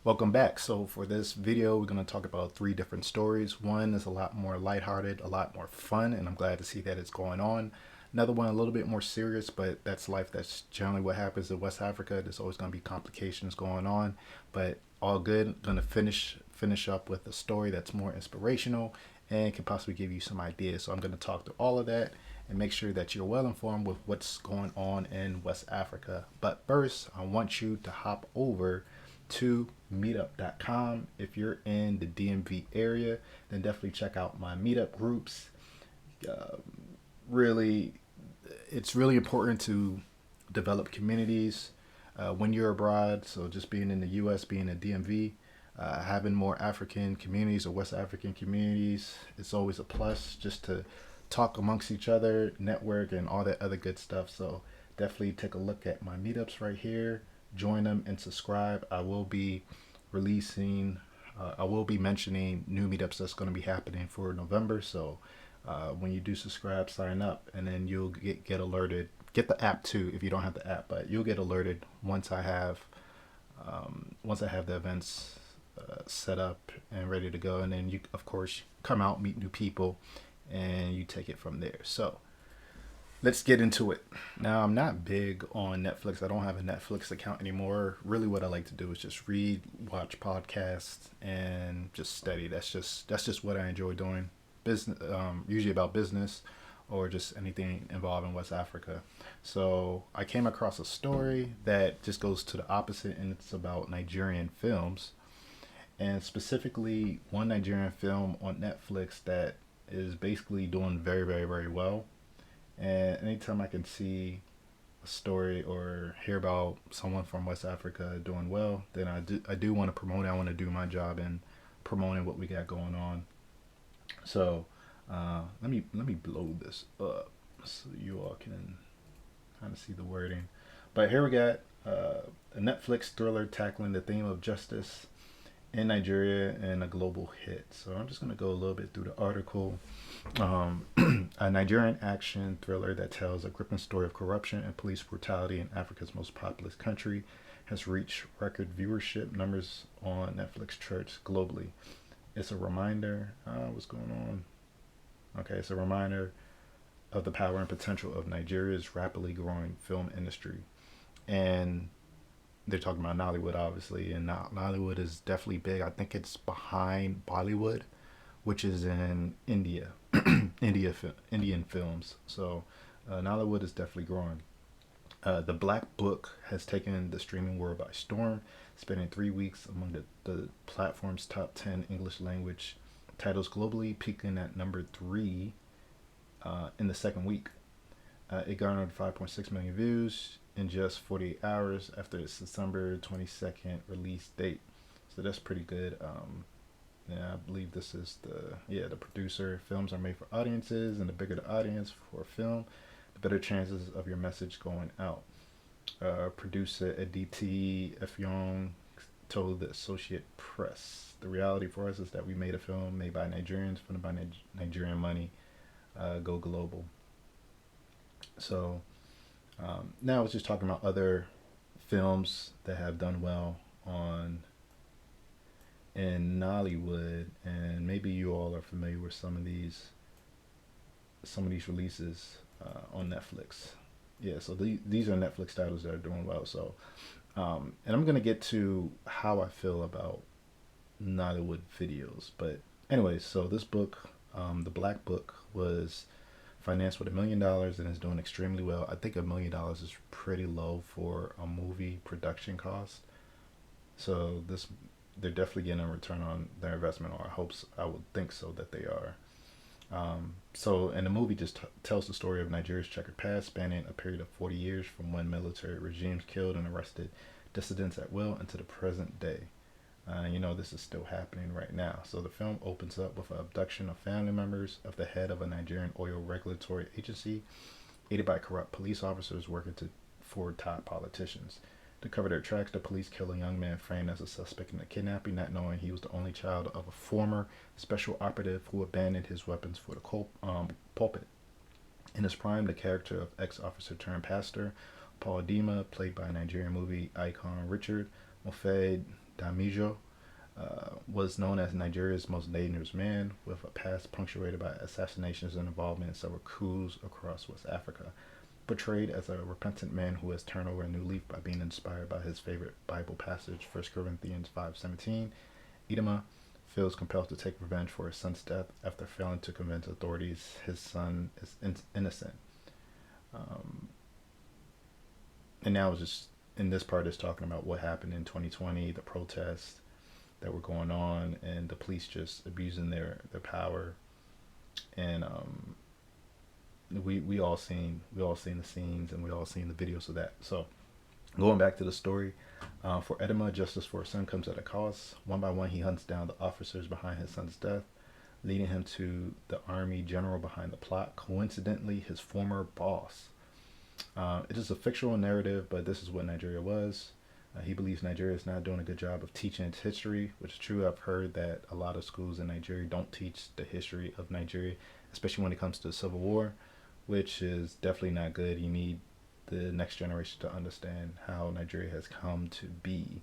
Welcome back. So for this video, we're going to talk about three different stories. One is a lot more lighthearted, a lot more fun, and I'm glad to see that it's going on. Another one a little bit more serious, but that's life. That's generally what happens in West Africa. There's always going to be complications going on, but all good. Going to finish up with a story that's more inspirational and can possibly give you some ideas. So I'm going to talk through all of that and make sure that you're well informed with what's going on in West Africa. But first, I want you to hop over to meetup.com. If you're in the DMV area, then definitely check out my meetup groups. Uh, really, it's really important to develop communities when you're abroad. So just being in the US, being in DMV, having more African communities or West African communities, it's always a plus just to talk amongst each other, network, and all that other good stuff. So definitely take a look at my meetups right here, join them, and subscribe. I will be mentioning new meetups that's going to be happening for November. So when you do subscribe, sign up, and then you'll get alerted. Get the app too if you don't have the app, but you'll get alerted once I have the events set up and ready to go. And then you, of course, come out, meet new people, and you take it from there. So let's get into it. Now, I'm not big on Netflix. I don't have a Netflix account anymore. Really, what I like to do is just read, watch podcasts, and just study. That's just what I enjoy doing. Business, usually about business, or just anything involving West Africa. So I came across a story that just goes to the opposite, and it's about Nigerian films, and specifically one Nigerian film on Netflix that is basically doing very, very, very well. And anytime I can see a story or hear about someone from West Africa doing well, then I do want to promote it. I want to do my job in promoting what we got going on. So let me blow this up so you all can kind of see the wording. But here we got a Netflix thriller tackling the theme of justice in Nigeria and a global hit. So I'm just going to go a little bit through the article. A Nigerian action thriller that tells a gripping story of corruption and police brutality in Africa's most populous country has reached record viewership numbers on Netflix charts globally. It's a reminder. What's going on? Okay, it's a reminder of the power and potential of Nigeria's rapidly growing film industry. And they're talking about Nollywood, obviously, and Nollywood is definitely big. I think it's behind Bollywood, which is in India, Indian films. So Nollywood is definitely growing. The Black Book has taken the streaming world by storm, spending 3 weeks among the platform's top 10 English language titles globally, peaking at number three in the second week. It garnered 5.6 million views in just 48 hours after its December 22nd release date. So that's pretty good. Yeah, I believe this is the producer. Films are made for audiences, and the bigger the audience for a film, the better chances of your message going out. Producer Aditi Effiong told the Associate Press, "The reality for us is that we made a film made by Nigerians, funded by Nigerian money, go global." So now I was just talking about other films that have done well on in Nollywood, and maybe you all are familiar with some of these releases on Netflix. Yeah, so these are Netflix titles that are doing well. So, and I'm gonna get to how I feel about Nollywood videos, but anyways, so this book, the Black Book, was financed with $1 million and is doing extremely well. I think $1 million is pretty low for a movie production cost. So this they're definitely getting a return on their investment, or I would think so that they are. And the movie just tells the story of Nigeria's checkered past, spanning a period of 40 years from when military regimes killed and arrested dissidents at will into the present day. This is still happening right now. So the film opens up with an abduction of family members of the head of a Nigerian oil regulatory agency, aided by corrupt police officers working for top politicians. To cover their tracks, the police kill a young man framed as a suspect in the kidnapping, not knowing he was the only child of a former special operative who abandoned his weapons for the pulpit. In his prime, the character of ex-officer turned pastor Paul Dima, played by Nigerian movie icon Richard Mofe Damijo was known as Nigeria's most dangerous man, with a past punctuated by assassinations and involvement in several coups across West Africa. Portrayed as a repentant man who has turned over a new leaf by being inspired by his favorite Bible passage, 1 Corinthians 5:17, Idema feels compelled to take revenge for his son's death after failing to convince authorities his son is innocent. Um, and now it's just in this part is talking about what happened in 2020, the protests that were going on, and the police just abusing their power. And we all seen the scenes, and we all seen the videos of that. So going back to the story, for Edema, justice for his son comes at a cost. One by one, he hunts down the officers behind his son's death, leading him to the army general behind the plot, coincidentally his former boss. It is a fictional narrative, but this is what Nigeria was. He believes Nigeria is not doing a good job of teaching its history, which is true. I've heard that a lot of schools in Nigeria don't teach the history of Nigeria, especially when it comes to the Civil War, which is definitely not good. You need the next generation to understand how Nigeria has come to be,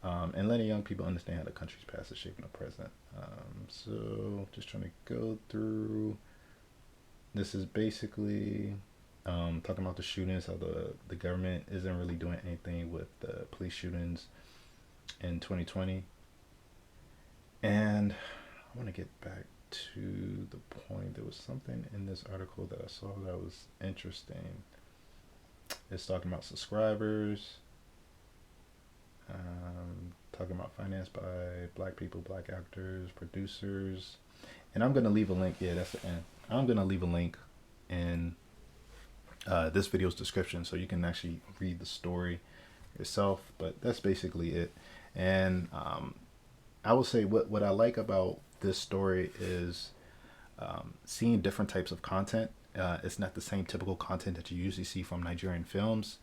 and letting young people understand how the country's past is shaping the present. So just trying to go through. This is basically talking about the shootings, how the government isn't really doing anything with the police shootings in 2020. And I want to get back to the point. There was something in this article that I saw that was interesting. It's talking about subscribers, talking about financed by black people, black actors, producers. And I'm going to leave a link. Yeah, that's the end. I'm going to leave a link in this video's description so you can actually read the story yourself. But that's basically it. And I will say what I like about this story is seeing different types of content. It's not the same typical content that you usually see from Nigerian films.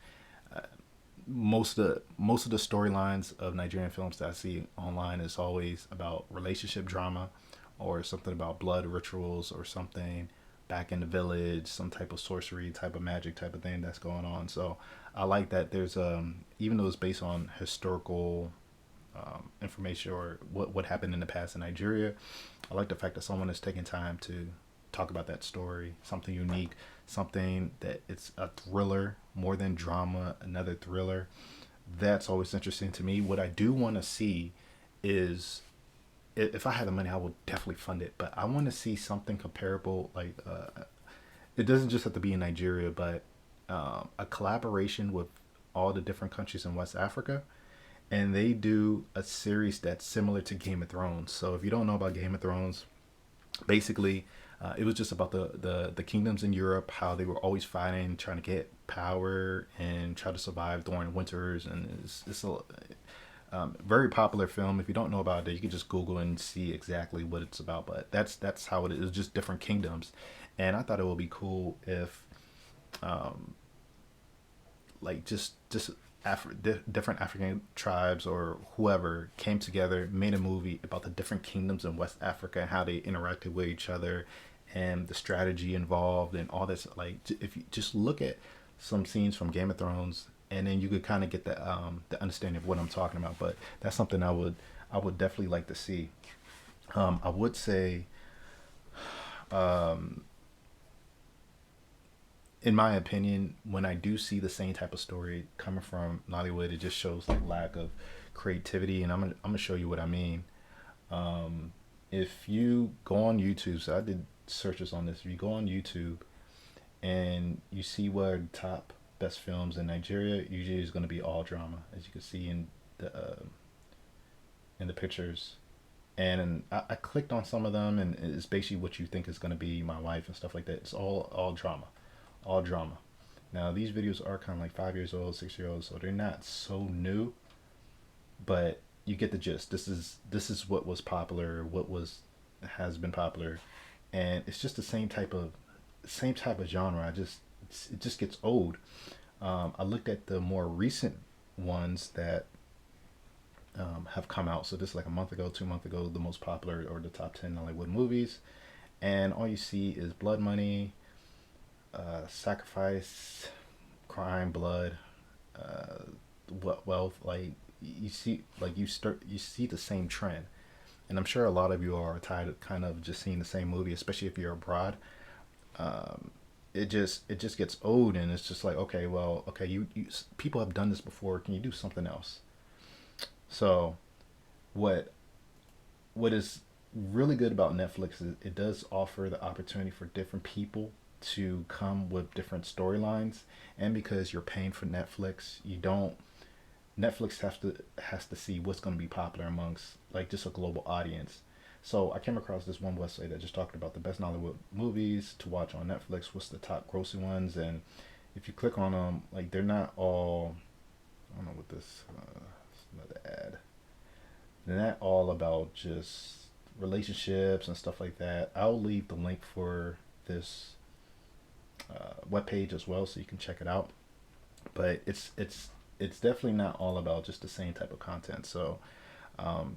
Most of the storylines of Nigerian films that I see online is always about relationship drama, or something about blood rituals, or something back in the village, some type of sorcery, type of magic, type of thing that's going on. So I like that there's even though it's based on historical information or what happened in the past in Nigeria, I like the fact that someone is taking time to talk about that story, something unique, something that it's a thriller more than drama, another thriller. That's always interesting to me. What I do want to see is, if I had the money, I would definitely fund it, but I want to see something comparable. Like it doesn't just have to be in Nigeria, but a collaboration with all the different countries in West Africa, and they do a series that's similar to Game of Thrones. So if you don't know about Game of Thrones, basically it was just about the kingdoms in Europe, how they were always fighting, trying to get power and try to survive during winters. And it's a very popular film. If you don't know about it, you can just Google and see exactly what it's about. But that's how it is. It's just different kingdoms, and I thought it would be cool if like just different African tribes or whoever came together, made a movie about the different kingdoms in West Africa and how they interacted with each other, and the strategy involved and all this. Like if you just look at some scenes from Game of Thrones, and then you could kind of get the understanding of what I'm talking about. But that's something I would definitely like to see. I would say, in my opinion, when I do see the same type of story coming from Nollywood, it just shows like lack of creativity, and I'm gonna show you what I mean. If you go on YouTube, so I did searches on this. If you go on YouTube and you see what are the top best films in Nigeria, usually is going to be all drama, as you can see in the pictures. And I clicked on some of them, and it's basically what you think is going to be My Wife and stuff like that. It's all drama, all drama. Now these videos are kind of like 5 years old, 6 year olds, so they're not so new, but you get the gist. This is what was popular, has been popular, and it's just the same type of genre. It just gets old. I looked at the more recent ones that have come out. So this is like a month ago, 2 months ago, the most popular or the top 10 Hollywood movies, and all you see is blood money, sacrifice, crime, blood, wealth. Like you see, like you see the same trend, and I'm sure a lot of you are tired of kind of just seeing the same movie, especially if you're abroad. Um, it just gets old, and it's just like, okay, well, okay, you people have done this before. Can you do something else? So what what is really good about Netflix is it does offer the opportunity for different people to come with different storylines, and because you're paying for Netflix, you don't Netflix has to see what's going to be popular amongst like just a global audience. So I came across this one website that just talked about the best Nollywood movies to watch on Netflix. What's the top grossing ones? And if you click on them, like they're not all. I don't know what this. Another ad. They're not all about just relationships and stuff like that. I'll leave the link for this webpage as well, so you can check it out. But it's definitely not all about just the same type of content. So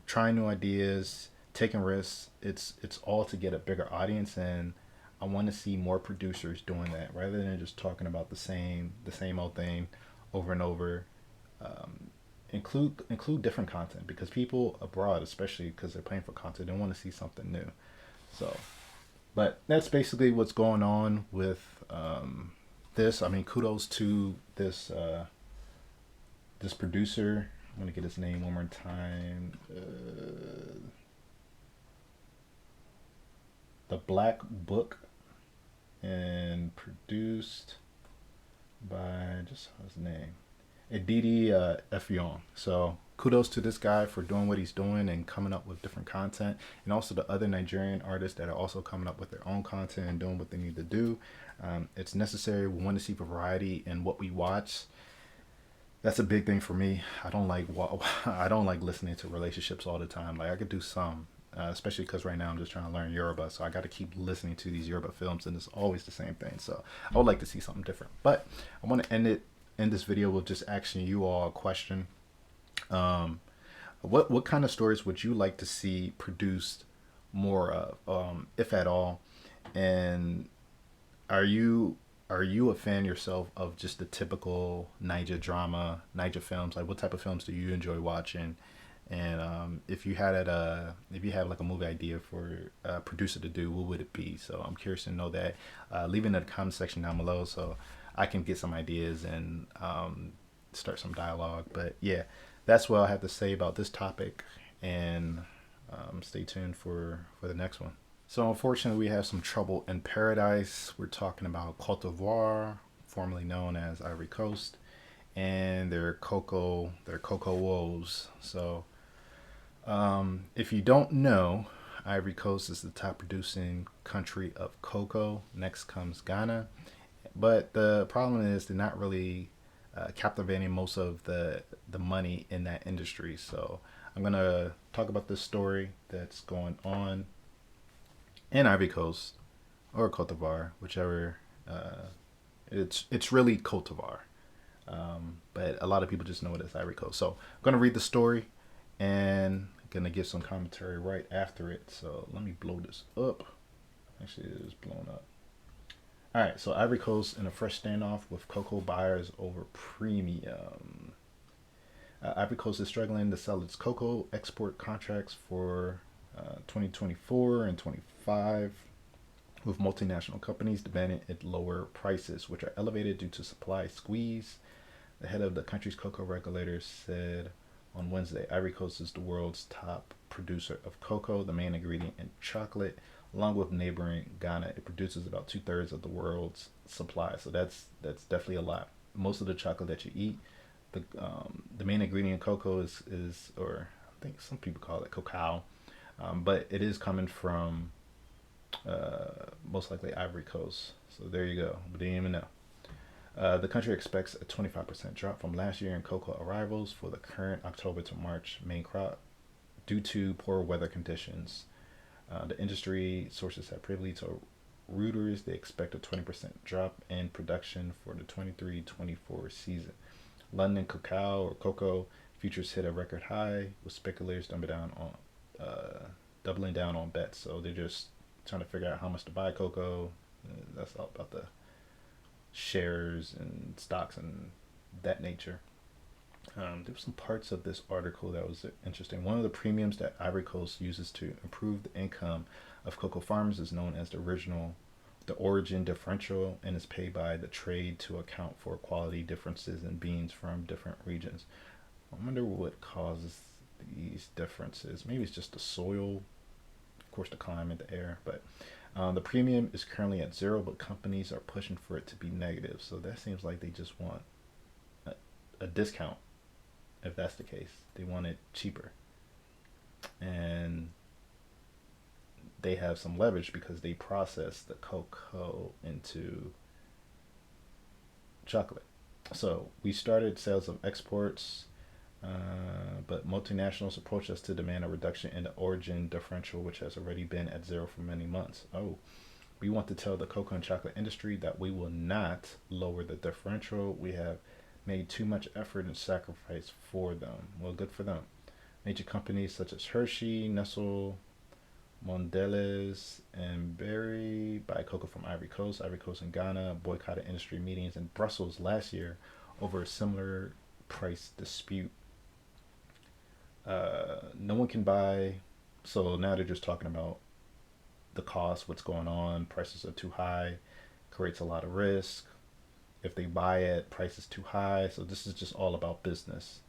trying new ideas, taking risks. It's all to get a bigger audience, and I want to see more producers doing that rather than just talking about the same old thing over and over. Um, include different content because people abroad, especially because they're paying for content, they want to see something new. So, but that's basically what's going on with this. I mean, kudos to this producer. I'm gonna get his name one more time. The Black Book, and produced by just his name, Edidi Effiong. So kudos to this guy for doing what he's doing and coming up with different content, and also the other Nigerian artists that are also coming up with their own content and doing what they need to do. It's necessary. We want to see variety in what we watch. That's a big thing for me. I don't like listening to relationships all the time. Like I could do some, especially because right now I'm just trying to learn Yoruba, so I got to keep listening to these Yoruba films, and it's always the same thing. So I would like to see something different. But I want to end this video with just asking you all a question. Um, what kind of stories would you like to see produced more of, if at all? And are you a fan yourself of just the typical Niger drama, Niger films? Like, what type of films do you enjoy watching? And if you have like a movie idea for a producer to do, what would it be? So I'm curious to know that. Leave it in the comment section down below so I can get some ideas and start some dialogue. But yeah, that's what I have to say about this topic. And stay tuned for the next one. So unfortunately, we have some trouble in paradise. We're talking about Cote d'Ivoire, formerly known as Ivory Coast, and their cocoa woes. So if you don't know, Ivory Coast is the top producing country of cocoa. Next comes Ghana, but the problem is they're not really captivating most of the money in that industry. So I'm gonna talk about this story that's going on in Ivory Coast or Cote d'Ivoire, whichever. It's really Cote d'Ivoire, but a lot of people just know it as Ivory Coast. So I'm gonna read the story and gonna give some commentary right after it. So let me blow this up. Actually, it is blown up. All right. So Ivory Coast in a fresh standoff with cocoa buyers over premium. Ivory Coast is struggling to sell its cocoa export contracts for 2024 and 25, with multinational companies demanding it lower prices, which are elevated due to supply squeeze. The head of the country's cocoa regulators said on Wednesday Ivory Coast is the world's top producer of cocoa, the main ingredient in chocolate. Along with neighboring Ghana, it produces about 2/3 of the world's supply. So that's definitely a lot. Most of the chocolate that you eat, the main ingredient in cocoa is, or I think some people call it cacao, but it is coming from most likely Ivory Coast. So there you go. But didn't even know. The country expects a 25% drop from last year in cocoa arrivals for the current October to March main crop due to poor weather conditions. The industry sources have previously told Reuters they expect a 20% drop in production for the 23-24 season. London cacao or cocoa futures hit a record high, with speculators doubling down on bets. So they're just trying to figure out how much to buy cocoa. That's all about the shares and stocks and that nature. There were some parts of this article that was interesting. One of the premiums that Ivory Coast uses to improve the income of cocoa farmers is known as the origin differential, and is paid by the trade to account for quality differences in beans from different regions. I wonder what causes these differences. Maybe it's just the soil, of course, the climate, the air, but the premium is currently at zero, but companies are pushing for it to be negative. So that seems like they just want a, a discount. If that's the case, they want it cheaper, and they have some leverage because they process the cocoa into chocolate. So we started sales of exports, but multinationals approach us to demand a reduction in the origin differential, which has already been at zero for many months. Oh, we want to tell the cocoa and chocolate industry that we will not lower the differential. We have made too much effort and sacrifice for them. Well, good for them. Major companies such as Hershey, Nestle, Mondelez, and Berry buy cocoa from Ivory Coast. Ivory Coast and Ghana boycotted industry meetings in Brussels last year over a similar price dispute. No one can buy, so now they're just talking about the cost, what's going on. Prices are too high, creates a lot of risk. If they buy it, price is too high. So this is just all about business.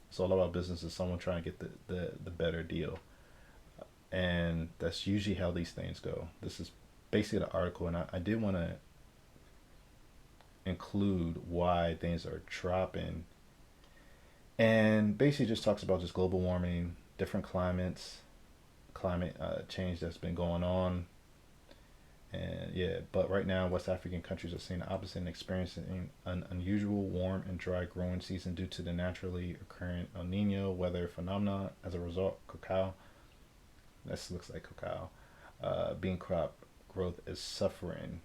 It's all about business and someone trying to get the better deal. And that's usually how these things go. This is basically the article, and I did want to include why things are dropping. And basically just talks about just global warming, different climate change that's been going on. And yeah, but right now, West African countries are seeing the opposite and experiencing an unusual warm and dry growing season due to the naturally occurring El Nino weather phenomena. As a result, cacao, this looks like cacao, bean crop growth is suffering.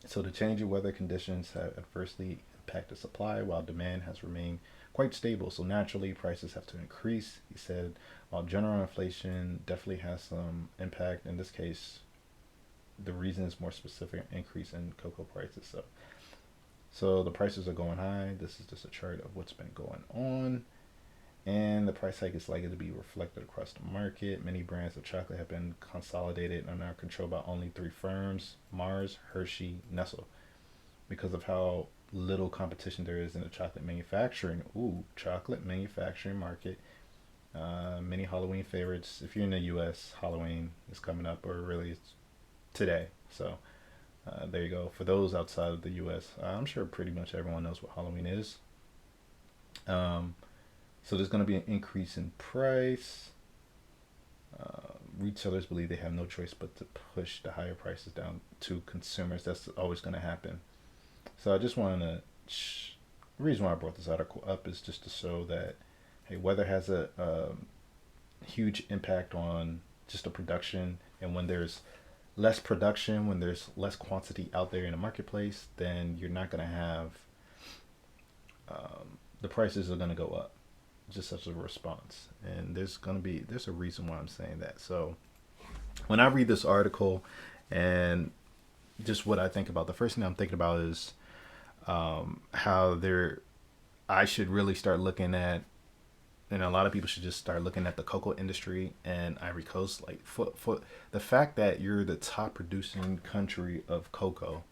So the change in weather conditions have adversely impacted supply while demand has remained quite stable. So naturally, prices have to increase. He said, while general inflation definitely has some impact, in this case, the reason is more specific increase in cocoa prices. So the prices are going high. This is just a chart of what's been going on. And the price hike is likely to be reflected across the market. Many brands of chocolate have been consolidated and are now controlled by only three firms: Mars, Hershey, Nestle. Because of how little competition there is in the chocolate manufacturing market. Many Halloween favorites. If you're in the U.S., Halloween is coming up, or really it's today. So there you go. For those outside of the U.S., I'm sure pretty much everyone knows what Halloween is. Um, so there's going to be an increase in price. Retailers believe they have no choice but to push the higher prices down to consumers. That's always going to happen. So I just wanted to. The reason why I brought this article up is just to show that, hey, weather has a huge impact on just the production, and when there's less production, when there's less quantity out there in the marketplace, then you're not going to have the prices are going to go up just as a response. And there's a reason why I'm saying that. So when I read this article and just what I think about, the first thing I'm thinking about is how I should really start looking at, and a lot of people should just start looking at the cocoa industry and Ivory Coast. Like for the fact that you're the top producing country of cocoa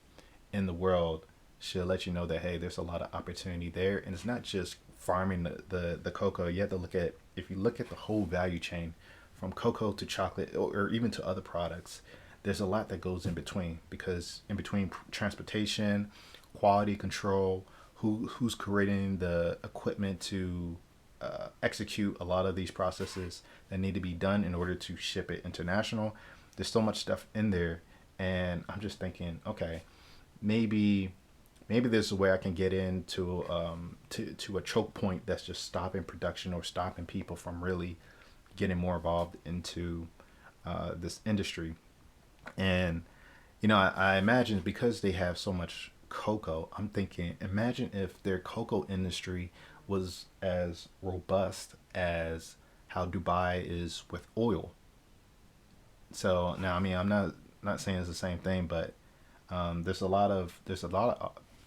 in the world should let you know that, hey, there's a lot of opportunity there. And it's not just farming the cocoa. You have to look at, if you look at the whole value chain from cocoa to chocolate, or even to other products, there's a lot that goes in between, because in between transportation, quality control, who's creating the equipment to execute a lot of these processes that need to be done in order to ship it international. There's so much stuff in there, and I'm just thinking, okay, maybe there's a way I can get into to a choke point that's just stopping production or stopping people from really getting more involved into this industry. And I imagine, because they have so much cocoa, I'm thinking, imagine if their cocoa industry was as robust as how Dubai is with oil. So now, I mean, I'm not saying it's the same thing, but there's a lot of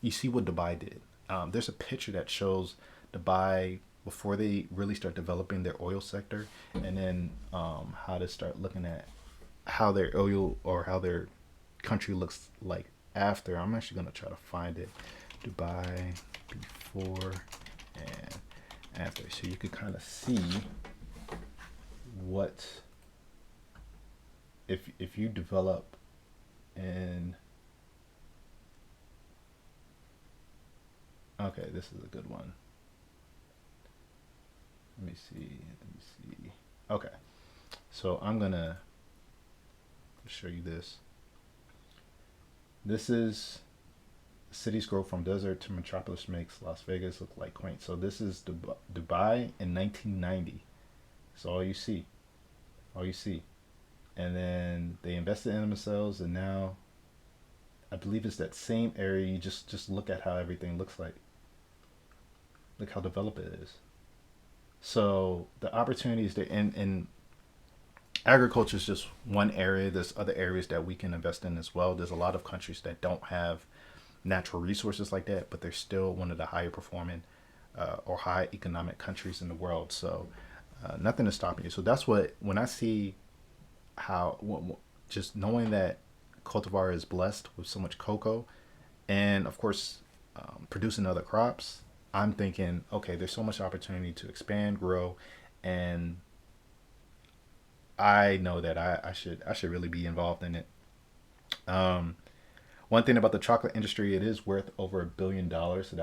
you see what Dubai did. there's a picture that shows Dubai before they really start developing their oil sector, and then how to start looking at how their oil or how their country looks like after. I'm actually gonna try to find it. Dubai before and after, so you could kind of see what if you develop in. Okay, this is a good one. Let me see. Let me see. Okay, so I'm gonna show you this. This is cities grow from desert to metropolis makes Las Vegas look like quaint. So this is Dubai in 1990. So all you see, all you see, and then they invested in themselves, and now I believe it's that same area. You just look at how everything looks like. Look how developed it is. So the opportunities there, and agriculture is just one area. There's other areas that we can invest in as well. There's a lot of countries that don't have natural resources like that, but they're still one of the higher performing or high economic countries in the world. So nothing is stopping you. So that's what, when I see how just knowing that Cote d'Ivoire is blessed with so much cocoa, and of course producing other crops, I'm thinking, okay, there's so much opportunity to expand, grow, and I know that I should really be involved in it. Um, One thing about the chocolate industry, it is worth over $1 billion. So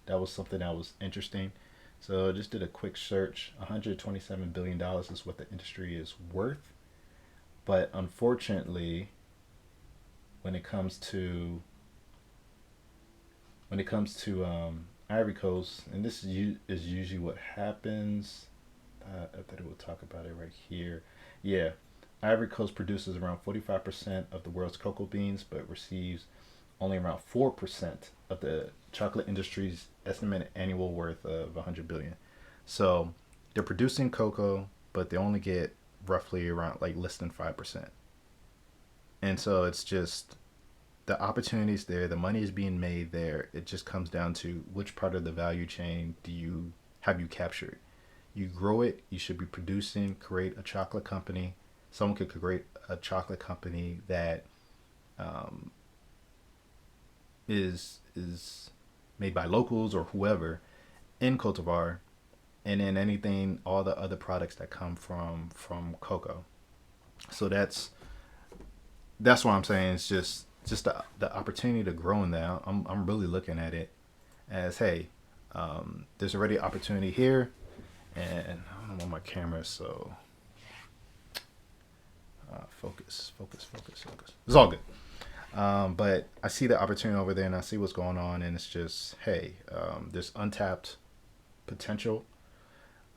that was something that was interesting. So I just did a quick search. $127 billion is what the industry is worth. But unfortunately, when it comes to Ivory Coast, and this is usually what happens. I thought it would talk about it right here. Yeah, Ivory Coast produces around 45% of the world's cocoa beans, but receives only around 4% of the chocolate industry's estimated annual worth of 100 billion. So they're producing cocoa, but they only get roughly around like less than 5%. And so it's just the opportunities there, the money is being made there. It just comes down to which part of the value chain do you have you captured. You grow it, you should be producing, create a chocolate company. Someone could create a chocolate company that um, is made by locals or whoever in Cote d'Ivoire, and then anything, all the other products that come from cocoa. So that's what I'm saying. It's just the opportunity to grow in that. I'm really looking at it as, hey, there's already opportunity here, and I don't know my camera, so focus. It's all good. But I see the opportunity over there, and I see what's going on, and it's just, hey, there's untapped potential,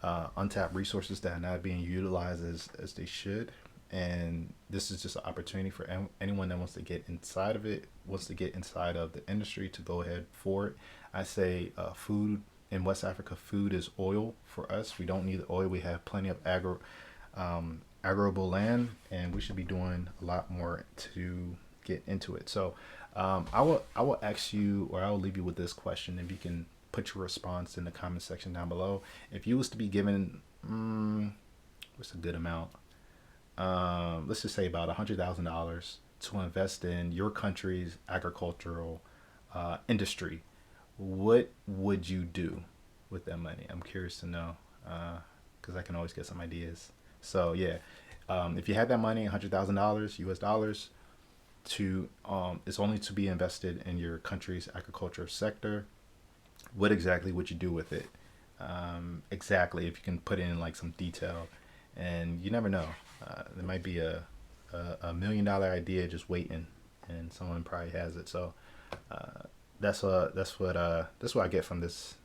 untapped resources that are not being utilized as they should. And this is just an opportunity for anyone that wants to get inside of it, wants to get inside of the industry, to go ahead for it. I say food in West Africa, food is oil for us. We don't need the oil. We have plenty of arable land, and we should be doing a lot more to get into it. So I will ask you, or I will leave you with this question. If you can put your response in the comment section down below. If you was to be given, what's a good amount? Let's just say about $100,000 to invest in your country's agricultural industry, what would you do with that money? I'm curious to know, because I can always get some ideas. So yeah, if you had that money, $100,000 US dollars, to it's only to be invested in your country's agriculture sector, what exactly would you do with it? Exactly, if you can put in like some detail, and you never know, there might be a $1 million idea just waiting, and someone probably has it. So that's what I get from this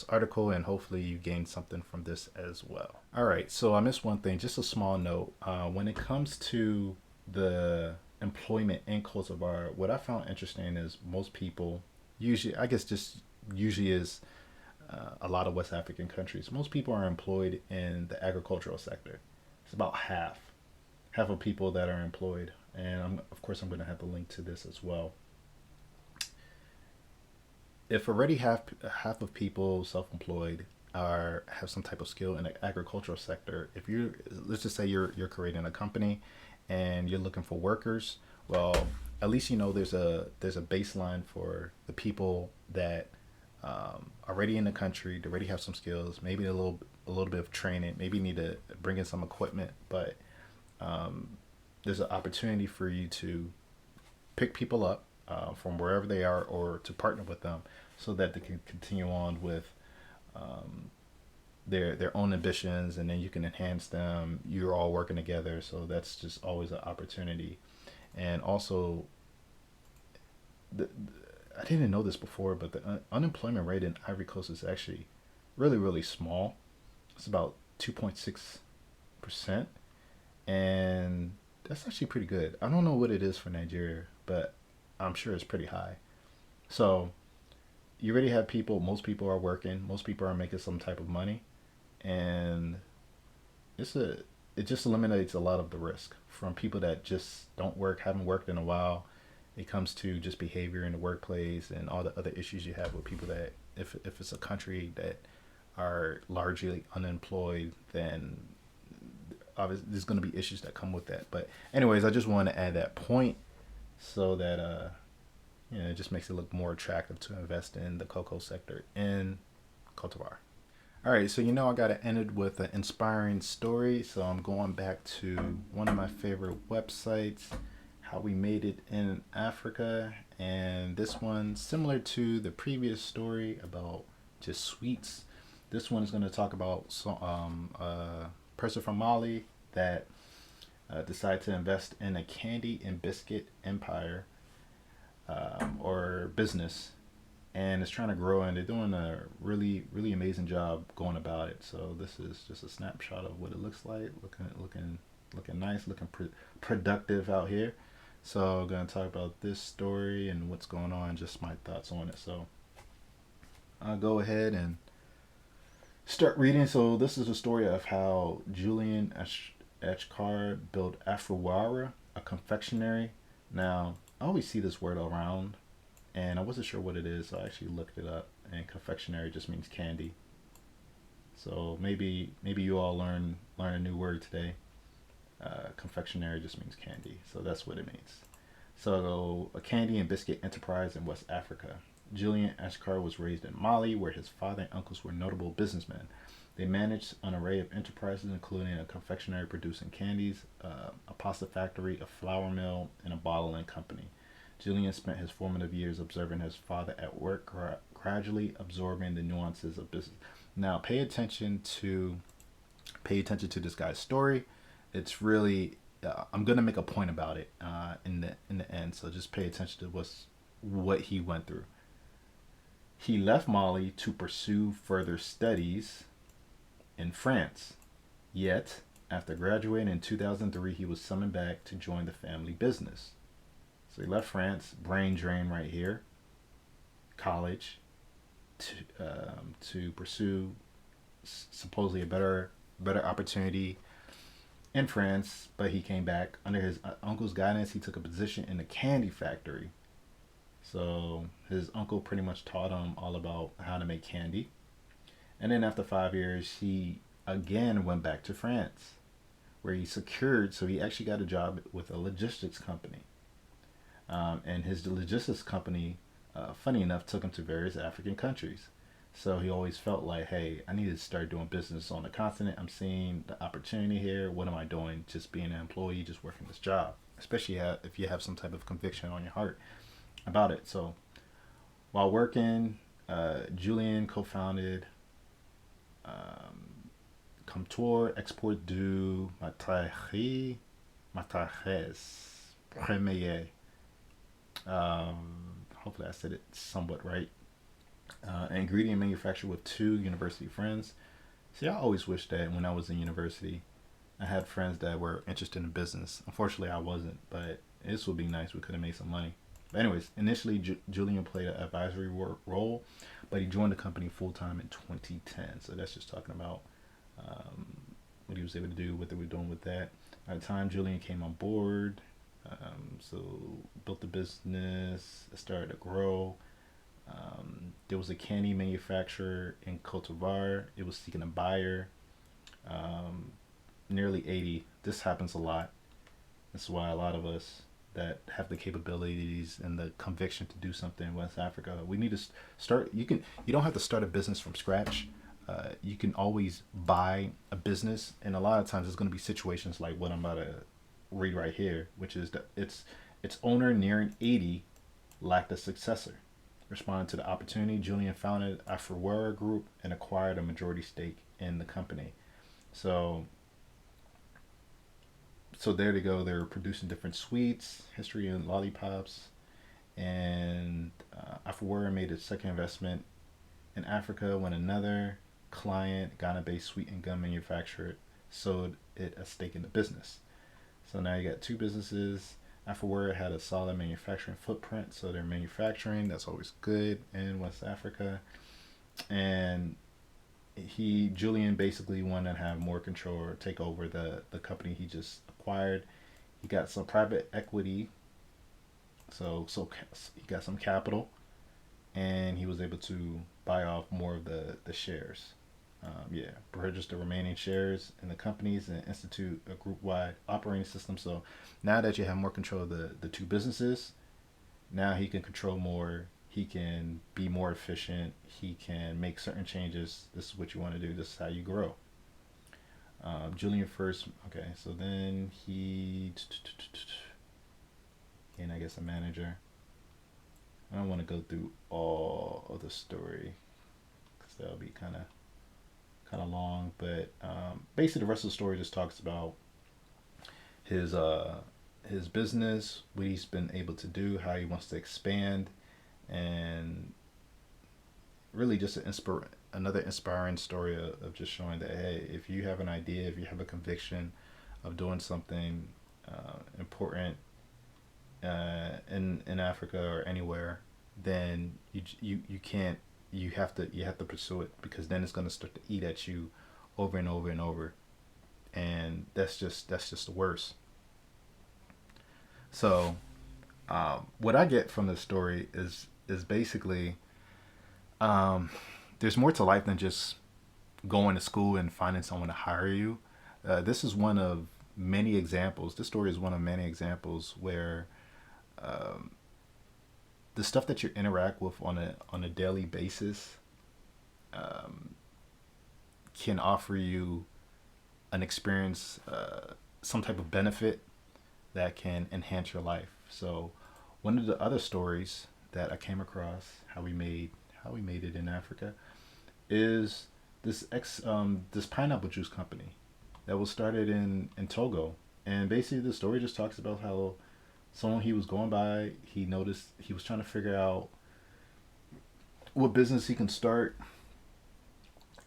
article, and hopefully you gain something from this as well. All right, so I missed one thing, just a small note. When it comes to the employment in Cote d'Ivoire, what I found interesting is most people usually, I guess just usually is a lot of West African countries, most people are employed in the agricultural sector. It's about half of people that are employed, and of course I'm going to have the link to this as well. if already half of people self-employed are have some type of skill in the agricultural sector, if you, let's just say you're creating a company and you're looking for workers, well, at least you know there's a baseline for the people that already in the country. They already have some skills, maybe a little bit of training, maybe need to bring in some equipment, but there's an opportunity for you to pick people up from wherever they are, or to partner with them so that they can continue on with their own ambitions, and then you can enhance them. You're all working together, so that's just always an opportunity. And also, the, I didn't know this before, but the unemployment rate in Ivory Coast is actually really, really small. It's about 2.6%, and that's actually pretty good. I don't know what it is for Nigeria, but I'm sure it's pretty high. So you already have people. Most people are working. Most people are making some type of money, and it's a it just eliminates a lot of the risk from people that just don't work, haven't worked in a while. It comes to just behavior in the workplace and all the other issues you have with people that, if it's a country that are largely unemployed, then obviously there's going to be issues that come with that. But anyways, I just want to add that point so that it just makes it look more attractive to invest in the cocoa sector in Cote d'Ivoire. All right, so I got to end it with an inspiring story. So I'm going back to one of my favorite websites, How We Made It in Africa. And this one, similar to the previous story about just sweets, this one is going to talk about a person from Mali that decided to invest in a candy and biscuit empire, or business, and it's trying to grow, and they're doing a really, really amazing job going about it. So this is just a snapshot of what it looks like, looking nice, looking productive out here. So I'm gonna talk about this story and what's going on, just my thoughts on it. So I'll go ahead and start reading. So this is a story of how Julian Ashkar built Afrawara, a confectionery. Now, I always see this word around, and I wasn't sure what it is, so I actually looked it up. And confectionery just means candy. So maybe you all learn a new word today. Confectionery just means candy, so that's what it means. So, a candy and biscuit enterprise in West Africa. Julian Ashkar was raised in Mali, where his father and uncles were notable businessmen. They managed an array of enterprises, including a confectionery producing candies, a pasta factory, a flour mill, and a bottling company. Julian spent his formative years observing his father at work, gradually absorbing the nuances of business. Now, pay attention to this guy's story. It's really, I'm gonna make a point about it in the end. So just pay attention to what he went through. He left Mali to pursue further studies in France. Yet, after graduating in 2003, he was summoned back to join the family business. So he left France, brain drain right here, college, to pursue supposedly a better opportunity in France. But he came back under his uncle's guidance. He took a position in a candy factory. So his uncle pretty much taught him all about how to make candy. And then after 5 years, he again went back to France, where so he actually got a job with a logistics company. And his logistics company, funny enough, took him to various African countries. So he always felt like, hey, I need to start doing business on the continent. I'm seeing the opportunity here. What am I doing? Just being an employee, just working this job. Especially if you have some type of conviction on your heart about it. So while working, Julian co-founded Comptoir Export du Matrajes Premier. Hopefully I said it somewhat right. Ingredient manufacturer with two university friends. See, I always wish that when I was in university, I had friends that were interested in business. Unfortunately, I wasn't, but this would be nice. We could have made some money. But anyways, initially Julian played an advisory role, but he joined the company full time in 2010. So that's just talking about um, what he was able to do, what they were doing with that. At the time, Julian came on board, so built the business, it started to grow. There was a candy manufacturer in Cote d'Ivoire. It was seeking a buyer. Um, Nearly 80. This happens a lot. That's why a lot of us that have the capabilities and the conviction to do something in West Africa, we need to start. You don't have to start a business from scratch. You can always buy a business, and a lot of times it's going to be situations like what I'm about to read right here, which is that its owner nearing 80 lacked a successor. Responding to the opportunity, Julian founded Afrowera Group and acquired a majority stake in the company. So so there they go. They're producing different sweets, history and lollipops, and Afrowera made its second investment in Africa when another client, Ghana-based sweet and gum manufacturer, sold it a stake in the business. So now you got two businesses. Afrowera had a solid manufacturing footprint, so they're manufacturing. That's always good in West Africa. And Julian basically wanted to have more control or take over the company he just acquired. He got some private equity, so he got some capital, and he was able to buy off more of the shares. Yeah, purchase the remaining shares in the companies and institute a group wide operating system. So now that you have more control of the two businesses, now he can control more. He can be more efficient. He can make certain changes. This is what you want to do. This is how you grow. Julian first. Okay, so then and I guess a manager. I don't want to go through all of the story because that'll be kind of long. But basically, the rest of the story just talks about his his business, what he's been able to do, how he wants to expand, and really just another inspiring story of just showing that hey, if you have an idea, if you have a conviction of doing something important in Africa or anywhere, then you can't you have to pursue it because then it's going to start to eat at you over and over and over, and that's just the worst. So what I get from this story is basically um, there's more to life than just going to school and finding someone to hire you. This is one of many examples. This story is one of many examples where um, the stuff that you interact with on a daily basis um, can offer you an experience, some type of benefit that can enhance your life. So one of the other stories that I came across, how we made it in Africa, is this pineapple juice company that was started in Togo, and basically the story just talks about how someone he was going by, he noticed he was trying to figure out what business he can start,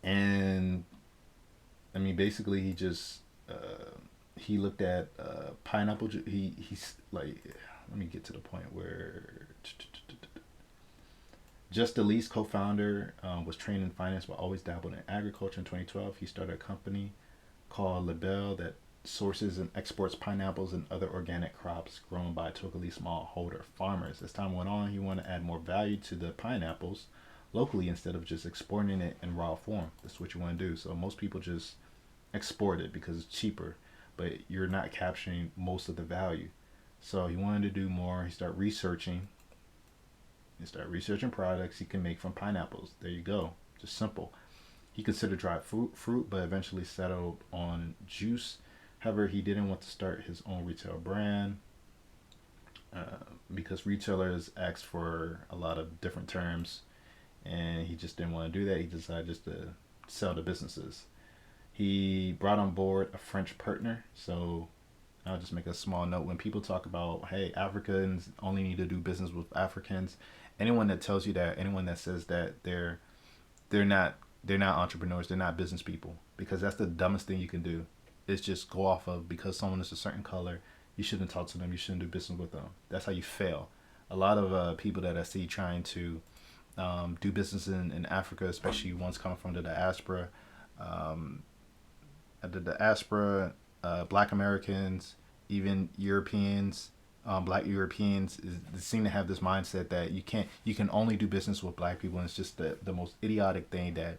and I mean basically he just he looked at pineapple. He's like, let me get to the point where just Elise, co-founder, was trained in finance but always dabbled in agriculture. In 2012, he started a company called Label that sources and exports pineapples and other organic crops grown by Togolese smallholder farmers. As time went on, he wanted to add more value to the pineapples locally instead of just exporting it in raw form. That's what you want to do. So most people just export it because it's cheaper, but you're not capturing most of the value. So he wanted to do more. He started researching. He started researching products he can make from pineapples. There you go. Just simple. He considered dried fruit, but eventually settled on juice. However, he didn't want to start his own retail brand because retailers ask for a lot of different terms, and he just didn't want to do that. He decided just to sell to businesses. He brought on board a French partner. So I'll just make a small note. When people talk about, hey, Africans only need to do business with Africans, anyone that tells you that, anyone that says that they're not they're not entrepreneurs, they're not business people, because that's the dumbest thing you can do. Is just go off of because someone is a certain color, you shouldn't talk to them, you shouldn't do business with them. That's how you fail. A lot of people that I see trying to do business in Africa, especially ones coming from um, the diaspora, Black Americans, even Europeans, Black Europeans seem to have this mindset that you can only do business with black people, and it's just the most idiotic thing that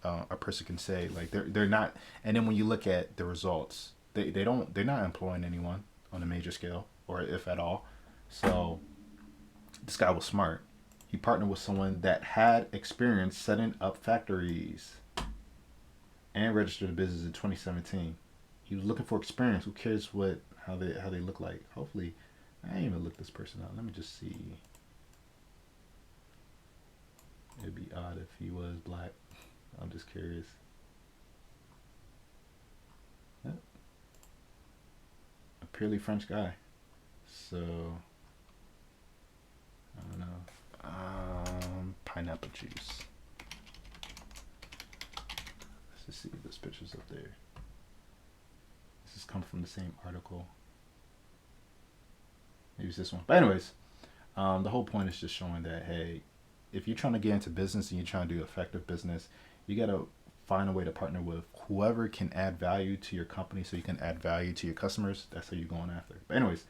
a person can say. Like they're not, and then when you look at the results, they're not employing anyone on a major scale, or if at all. So this guy was smart. He partnered with someone that had experience setting up factories and registered a business in 2017. He was looking for experience. Who cares what how they look like? Hopefully, I ain't even look this person up. Let me just see. It'd be odd if he was black. I'm just curious. Yep. A purely French guy. So I don't know. Pineapple juice. Let's just see if this picture's up there. This has come from the same article. Maybe it's this one. But anyways, the whole point is just showing that hey, if you're trying to get into business and you're trying to do effective business, you gotta find a way to partner with whoever can add value to your company, so you can add value to your customers. That's who you're going after. But anyways,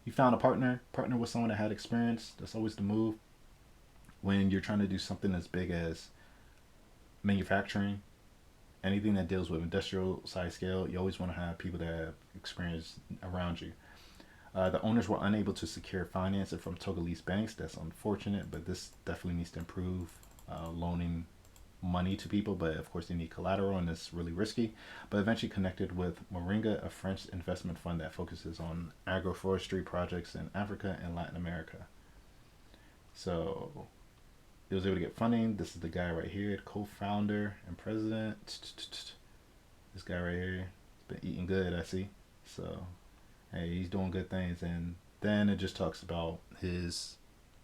you found a partner with someone that had experience. That's always the move when you're trying to do something as big as manufacturing, anything that deals with industrial size scale. You always want to have people that have experience around you. The owners were unable to secure financing from Togolese banks. That's unfortunate, but this definitely needs to improve loaning money to people. But of course, they need collateral, and it's really risky. But eventually connected with Moringa, a French investment fund that focuses on agroforestry projects in Africa and Latin America. So he was able to get funding. This is the guy right here, co-founder and president. This guy right here has been eating good, I see. So hey, he's doing good things. And then it just talks about his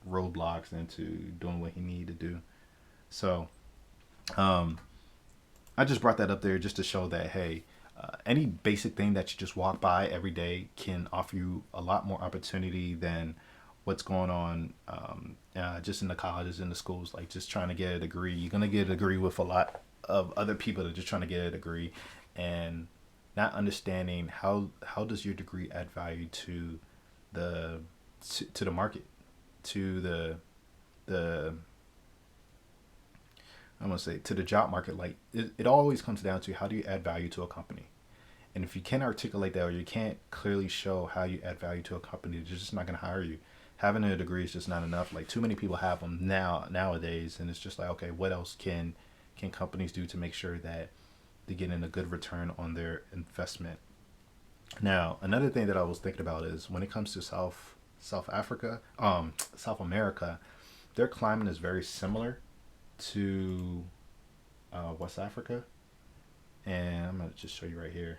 roadblocks into doing what he needed to do. So I just brought that up there just to show that hey, any basic thing that you just walk by every day can offer you a lot more opportunity than what's going on just in the colleges and the schools. Like just trying to get a degree, you're gonna get a degree with a lot of other people that are just trying to get a degree, and not understanding how does your degree add value to the to the market, to the I'm gonna say to the job market. Like it always comes down to how do you add value to a company. And if you can't articulate that, or you can't clearly show how you add value to a company, they're just not gonna hire you. Having a degree is just not enough. Like too many people have them nowadays, and it's just like okay, what else can companies do to make sure that they get in a good return on their investment? Now, another thing that I was thinking about is when it comes to South Africa, South America, their climate is very similar to West Africa, and I'm gonna just show you right here.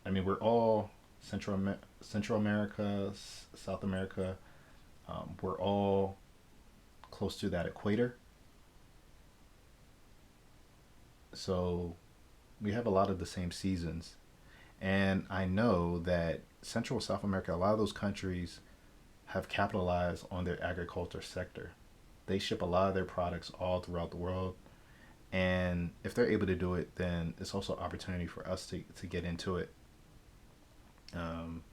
I mean, we're all Central America, South America. We're all close to that equator, so we have a lot of the same seasons. And I know that Central South America, a lot of those countries have capitalized on their agriculture sector. They ship a lot of their products all throughout the world. And if they're able to do it, then it's also an opportunity for us to get into it. Um,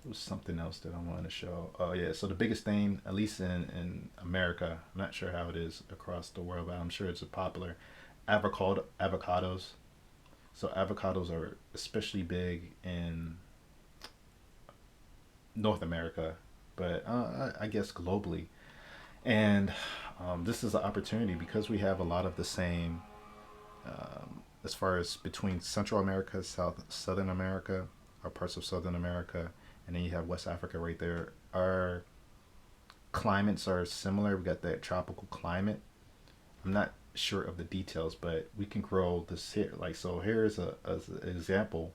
there was something else that I wanted to show. Oh, yeah. So the biggest thing, at least in America, I'm not sure how it is across the world, but I'm sure it's a popular avocados. So avocados are especially big in North America, but I guess globally. And this is an opportunity because we have a lot of the same, as far as between Central America, Southern America, or parts of Southern America, and then you have West Africa right there. Our climates are similar. We got that tropical climate. I'm not sure of the details, but we can grow this here. Like so, here's as an example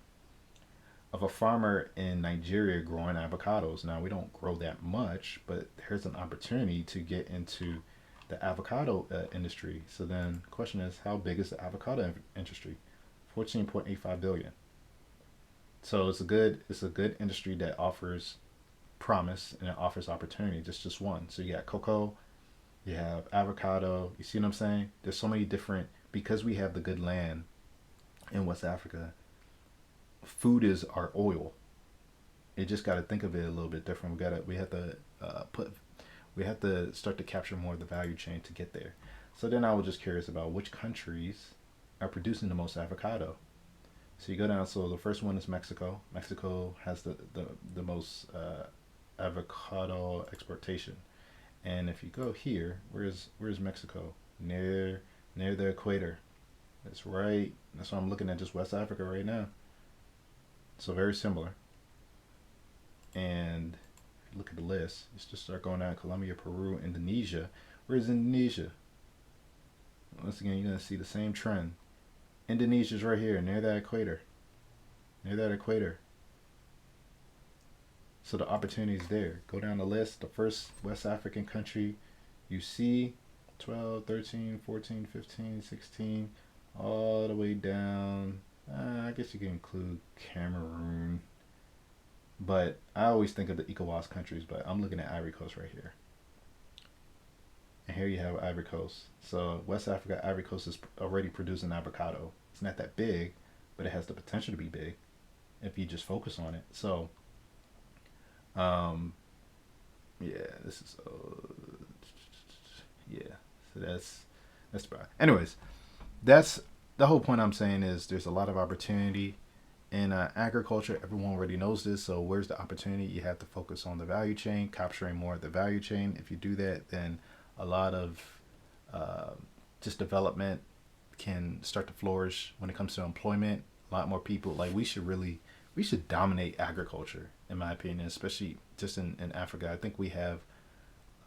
of a farmer in Nigeria growing avocados. Now we don't grow that much, but here's an opportunity to get into the avocado industry. So then, the question is, how big is the avocado industry? 14.85 billion. So it's a good industry that offers promise and it offers opportunity. Just one. So you got cocoa, you have avocado. You see what I'm saying? There's so many different because we have the good land in West Africa. Food is our oil. it just got to think of it a little bit different. We have to start to capture more of the value chain to get there. So then I was just curious about which countries are producing the most avocado. So you go down. So the first one is Mexico. Mexico has the most avocado exportation. And if you go here, where's Mexico? Near the equator. That's right. That's why I'm looking at just West Africa right now. So very similar. And look at the list. Let's just start going down. Colombia, Peru, Indonesia. Where's Indonesia? Once again, you're gonna see the same trend. Indonesia's right here, near that equator. Near that equator. So the opportunity is there. Go down the list. The first West African country you see 12, 13, 14, 15, 16, all the way down. I guess you can include Cameroon. But I always think of the ECOWAS countries, but I'm looking at Ivory Coast right here. And here you have Ivory Coast. So West Africa, Ivory Coast is already producing avocado. It's not that big, but it has the potential to be big if you just focus on it. So, um, yeah, this is, yeah. So that's bad. Anyways, that's the whole point I'm saying is there's a lot of opportunity in agriculture. Everyone already knows this. So where's the opportunity? You have to focus on the value chain, capturing more of the value chain. If you do that, then a lot of uh, just development can start to flourish when it comes to employment. A lot more people like we should dominate agriculture in my opinion, especially just in Africa. I think we have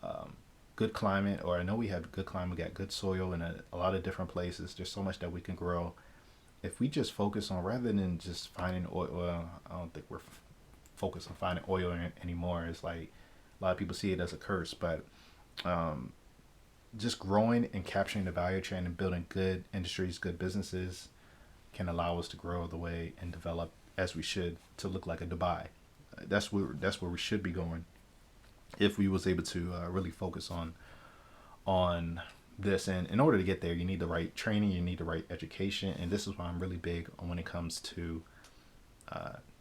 um, good climate, or I know we have good climate. We got good soil in a lot of different places. There's so much that we can grow if we just focus on, rather than just finding oil. Well, I don't think we're focused on finding oil anymore. It's like a lot of people see it as a curse, but um, just growing and capturing the value chain and building good industries, good businesses can allow us to grow the way and develop as we should to look like a Dubai. That's where we should be going if we was able to really focus on this. And in order to get there, you need the right training, you need the right education, and this is why I'm really big on when it comes to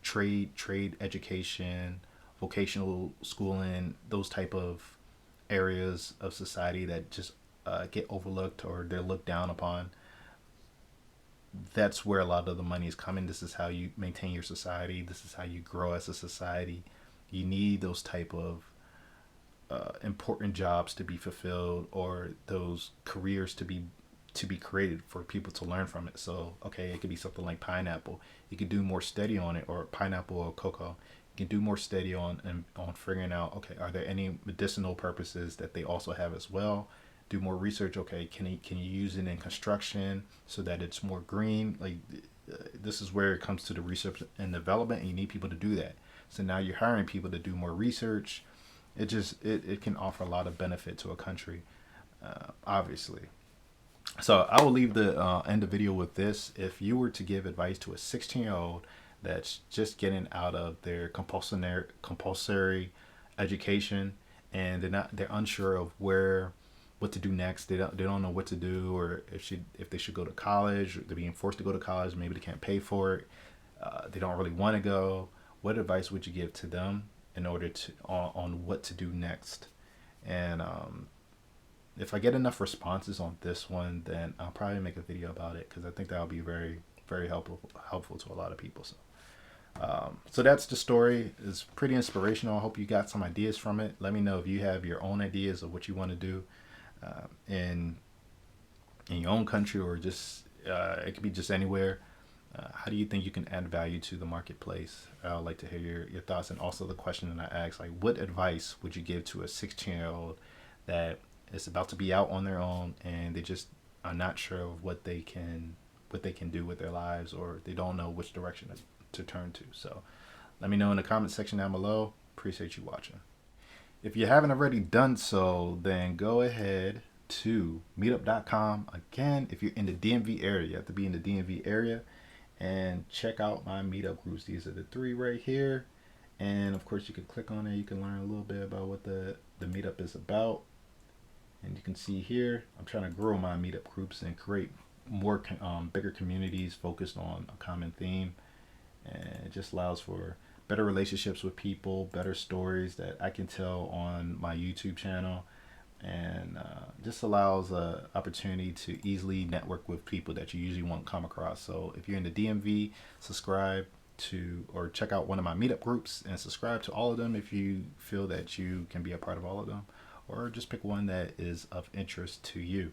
trade education, vocational schooling, those type of areas of society that just get overlooked or they're looked down upon. That's where a lot of the money is coming. This is how you maintain your society. This is how you grow as a society. You need those type of important jobs to be fulfilled, or those careers to be created for people to learn from it. So okay, it could be something like pineapple. You could do more study on it, or pineapple or cocoa. You can do more study on figuring out, okay, are there any medicinal purposes that they also have as well. Do more research. Okay, can you use it in construction so that it's more green? Like this is where it comes to the research and development, and you need people to do that. So now you're hiring people to do more research. It can offer a lot of benefit to a country, obviously. So I will leave the end the video with this. If you were to give advice to a 16-year-old that's just getting out of their compulsory education, and they're unsure of what to do next. They don't know what to do, or if they should go to college. Or they're being forced to go to college. Maybe they can't pay for it. They don't really want to go. What advice would you give to them in order to on what to do next? And if I get enough responses on this one, then I'll probably make a video about it, because I think that'll be very, very helpful to a lot of people. So that's the story. It's pretty inspirational. I hope you got some ideas from it. Let me know if you have your own ideas of what you want to do in your own country, or just it could be just anywhere. How do you think you can add value to the marketplace? I would like to hear your thoughts. And also the question that I asked, like, what advice would you give to a 16-year-old that is about to be out on their own, and they just are not sure of what they can do with their lives, or they don't know which direction to turn to? So let me know in the comment section down below. Appreciate you watching. If you haven't already done so, then go ahead to meetup.com. Again, if you're in the DMV area, you have to be in the DMV area, and check out my meetup groups. These are the 3 right here. And of course, you can click on it. You can learn a little bit about what the meetup is about. And you can see here, I'm trying to grow my meetup groups and create more bigger communities focused on a common theme. And it just allows for better relationships with people, better stories that I can tell on my YouTube channel, and just allows a opportunity to easily network with people that you usually won't come across. So if you're in the DMV, subscribe to or check out one of my meetup groups and subscribe to all of them if you feel that you can be a part of all of them, or just pick one that is of interest to you.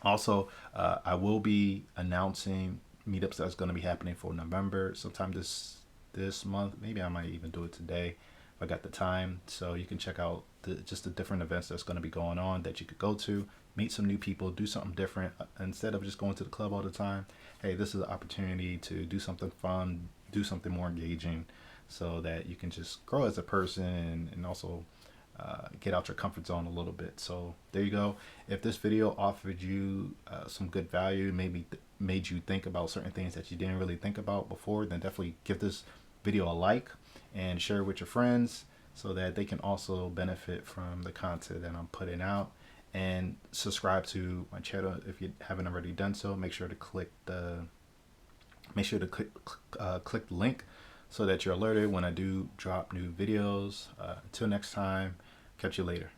Also, I will be announcing meetups that's going to be happening for November sometime this month. Maybe I might even do it today if I got the time. So you can check out just the different events that's going to be going on that you could go to, meet some new people, do something different instead of just going to the club all the time. Hey, this is an opportunity to do something fun, do something more engaging, so that you can just grow as a person and also get out your comfort zone a little bit. So there you go. If this video offered you some good value, maybe made you think about certain things that you didn't really think about before, then definitely give this video a like and share it with your friends so that they can also benefit from the content that I'm putting out. And subscribe to my channel if you haven't already done so. Make sure to click the link so that you're alerted when I do drop new videos. Until next time, catch you later.